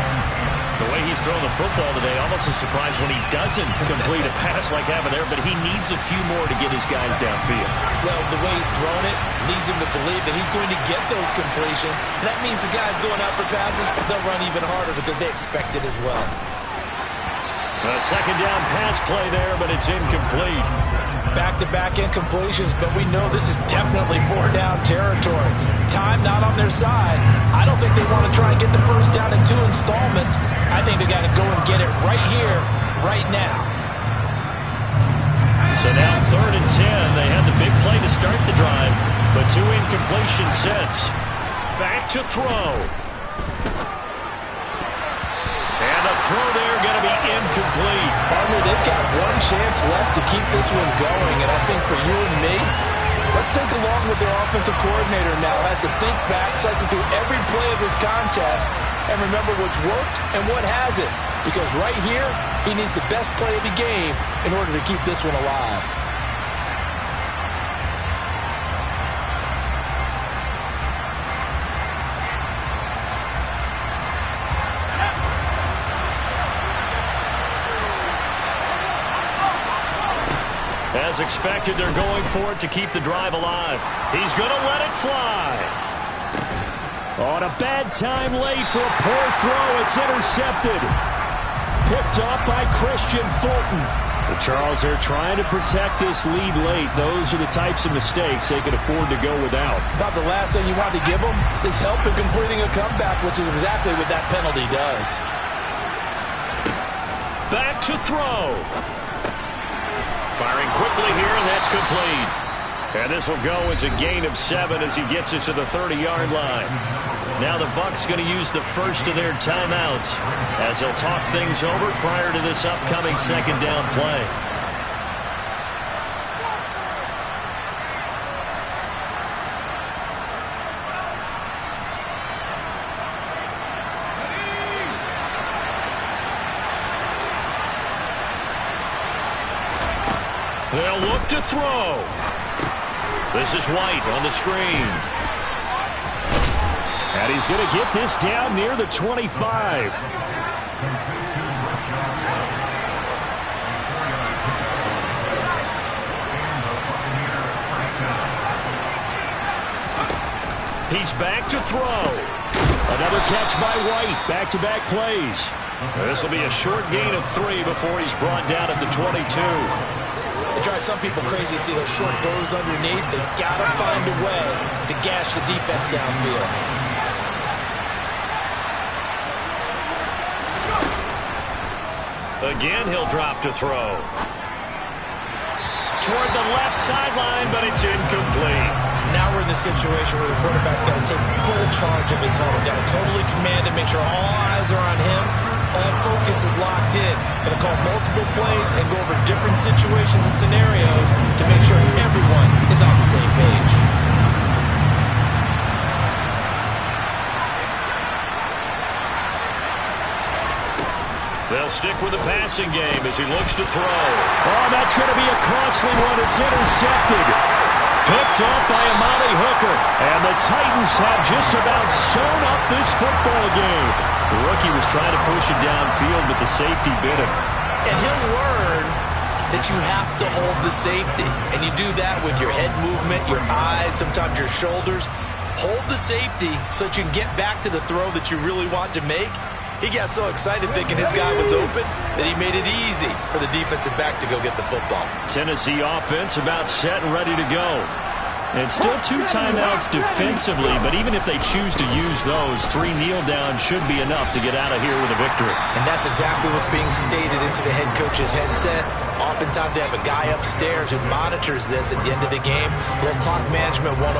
The way he's thrown the football today, almost a surprise when he doesn't complete a pass like that there, but he needs a few more to get his guys downfield. Well, the way he's thrown it leads him to believe that he's going to get those completions. And that means the guys going out for passes, they'll run even harder because they expect it as well. A second down pass play there, but it's incomplete. Back-to-back incompletions, but we know this is definitely four-down territory. Time not on their side. I don't think they want to try and get the first down in 2 installments. I think they got to go and get it right here, right now. So now 3rd and 10. They had the big play to start the drive, but 2 incompletion sets. Back to throw. And the throw there going to be incomplete. Partner, they've got one chance left to keep this one going, and I think for you and me, let's think along with their offensive coordinator now. Has to think back, cycle through every play of this contest, and remember what's worked and what hasn't. Because right here, he needs the best play of the game in order to keep this one alive. As expected, they're going for it to keep the drive alive. He's going to let it fly. On a bad time late for a poor throw. It's intercepted. Picked off by Christian Fulton. The Charles, they're trying to protect this lead late. Those are the types of mistakes they can afford to go without. About the last thing you want to give them is help in completing a comeback, which is exactly what that penalty does. Back to throw. Firing quickly here, and that's complete. And this will go as a gain of 7 as he gets it to the 30-yard line. Now the BUCS going to use the first of their timeouts as they'll talk things over prior to this upcoming second down play. They'll look to throw. This is White on the screen. And he's going to get this down near the 25. He's back to throw. Another catch by White. Back-to-back plays. This will be a short gain of 3 before he's brought down at the 22. It drives some people crazy to see those short throws underneath. They got to find a way to gash the defense downfield. Again, he'll drop to throw. Toward the left sideline, but it's incomplete. Now we're in the situation where the quarterback's got to take full charge of his home. Got to totally command it, make sure all eyes are on him. All focus is locked in. Going to call multiple plays and go over different situations and scenarios to make sure everyone is on the same page. They'll stick with the passing game as he looks to throw. Oh, that's going to be a costly one. It's intercepted. Picked up by Amani Hooker. And the Titans have just about sewn up this football game. The rookie was trying to push it downfield, but the safety bit him. And he'll learn that you have to hold the safety. And you do that with your head movement, your eyes, sometimes your shoulders. Hold the safety so that you can get back to the throw that you really want to make. He got so excited thinking his guy was open that he made it easy for the defensive back to go get the football. Tennessee offense about set and ready to go. And still 2 timeouts defensively, but even if they choose to use those, 3 kneel downs should be enough to get out of here with a victory. And that's exactly what's being stated into the head coach's headset. Oftentimes they have a guy upstairs who monitors this at the end of the game. A little clock management 101.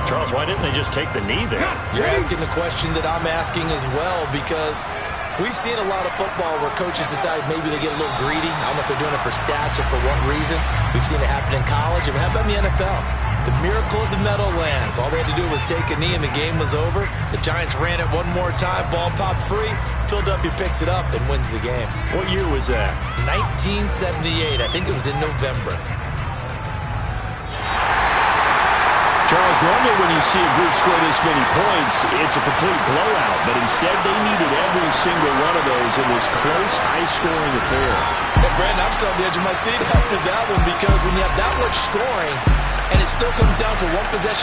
Charles, why didn't they just take the knee there? You're asking the question that I'm asking as well, because we've seen a lot of football where coaches decide maybe they get a little greedy. I don't know if they're doing it for stats or for what reason. We've seen it happen in college, and how about in the NFL? The miracle of the Meadowlands. All they had to do was take a knee, and the game was over. The Giants ran it one more time. Ball popped free. Philadelphia picks it up and wins the game. What year was that? 1978. I think it was in November. Charles, normally when you see a group score this many points, it's a complete blowout. But instead, they needed every single one of those in this close, high-scoring affair. Well, Brandon, I'm still on the edge of my seat after that one, because when you have that much scoring and it still comes down to one possession